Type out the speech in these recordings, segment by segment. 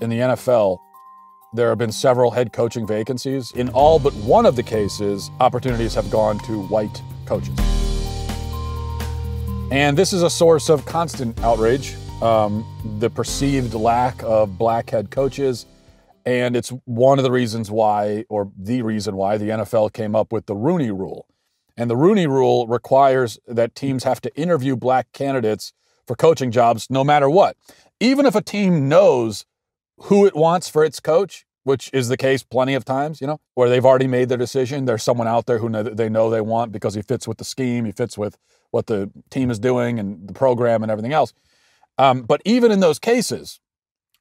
in the NFL, there have been several head coaching vacancies. In all but one of the cases, opportunities have gone to white coaches. And this is a source of constant outrage, the perceived lack of black head coaches. And it's one of the reasons why, or the reason why, the NFL came up with the Rooney Rule. And the Rooney Rule requires that teams have to interview black candidates for coaching jobs no matter what. Even if a team knows who it wants for its coach, which is the case plenty of times, where they've already made their decision. There's someone out there who they know they want because he fits with the scheme, he fits with what the team is doing and the program and everything else. But even in those cases,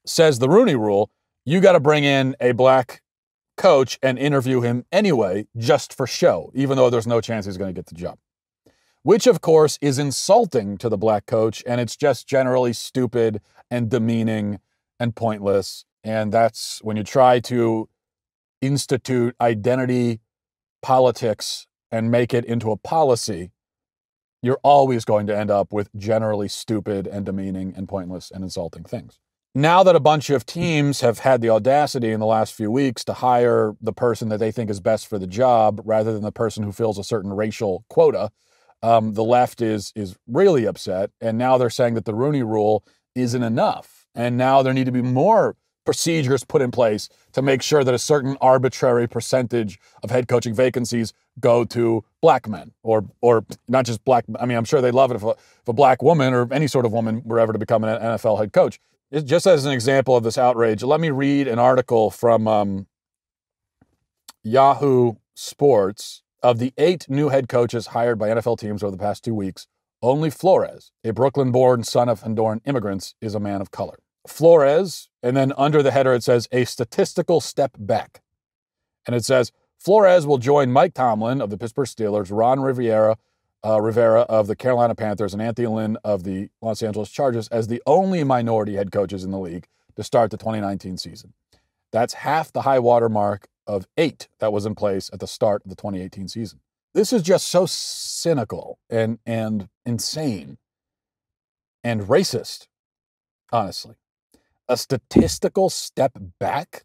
says the Rooney Rule, you got to bring in a black coach and interview him anyway, just for show, even though there's no chance he's going to get the job. Which, of course, is insulting to the black coach, and it's just generally stupid and demeaning and pointless. And that's when you try to institute identity politics and make it into a policy, you're always going to end up with generally stupid and demeaning and pointless and insulting things. Now that a bunch of teams have had the audacity in the last few weeks to hire the person that they think is best for the job rather than the person who fills a certain racial quota, the left is really upset. And now they're saying that the Rooney Rule isn't enough. And now there need to be more procedures put in place to make sure that a certain arbitrary percentage of head coaching vacancies go to black men or not just black. I mean, I'm sure they'd love it if a black woman or any sort of woman were ever to become an NFL head coach. Just as an example of this outrage, let me read an article from Yahoo Sports. Of the 8 new head coaches hired by NFL teams over the past 2 weeks, only Flores, a Brooklyn-born son of Honduran immigrants, is a man of color. Flores, and then under the header it says, a statistical step back. And it says, Flores will join Mike Tomlin of the Pittsburgh Steelers, Ron Rivera of the Carolina Panthers, and Anthony Lynn of the Los Angeles Chargers as the only minority head coaches in the league to start the 2019 season. That's half the high water mark of 8 that was in place at the start of the 2018 season. This is just so cynical and insane and racist, honestly. A statistical step back?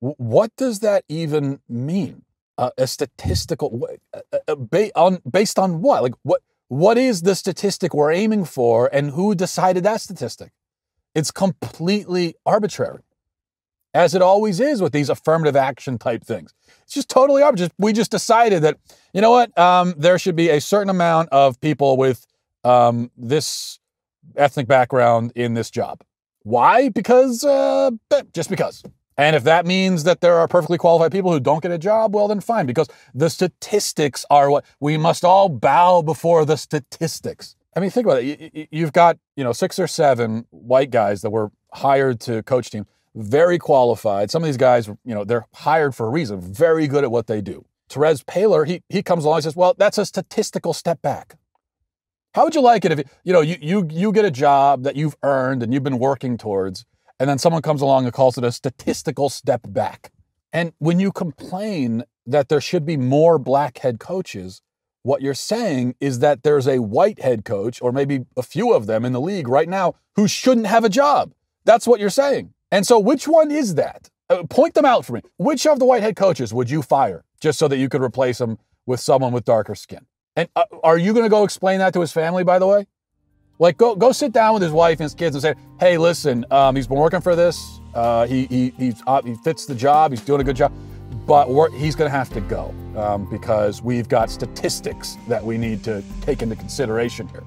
What does that even mean? A statistical, based on what? Like what is the statistic we're aiming for, and who decided that statistic? It's completely arbitrary, as it always is with these affirmative action type things. It's just totally arbitrary. We just decided that, you know what, there should be a certain amount of people with this ethnic background in this job. Why? Because, just because. And if that means that there are perfectly qualified people who don't get a job, well, then fine, because the statistics are what we must all bow before the statistics. I mean, think about it. You've got, 6 or 7 white guys that were hired to coach teams, very qualified. Some of these guys, they're hired for a reason, very good at what they do. Therese Paylor, he comes along and says, well, that's a statistical step back. How would you like it if, you get a job that you've earned and you've been working towards, and then someone comes along and calls it a statistical step back? And when you complain that there should be more black head coaches, what you're saying is that there's a white head coach, or maybe a few of them in the league right now, who shouldn't have a job. That's what you're saying. And so which one is that? Point them out for me. Which of the white head coaches would you fire just so that you could replace them with someone with darker skin? And are you going to go explain that to his family, by the way? Like, go sit down with his wife and his kids and say, hey, listen, he's been working for this. He fits the job. He's doing a good job. But he's going to have to go because we've got statistics that we need to take into consideration here.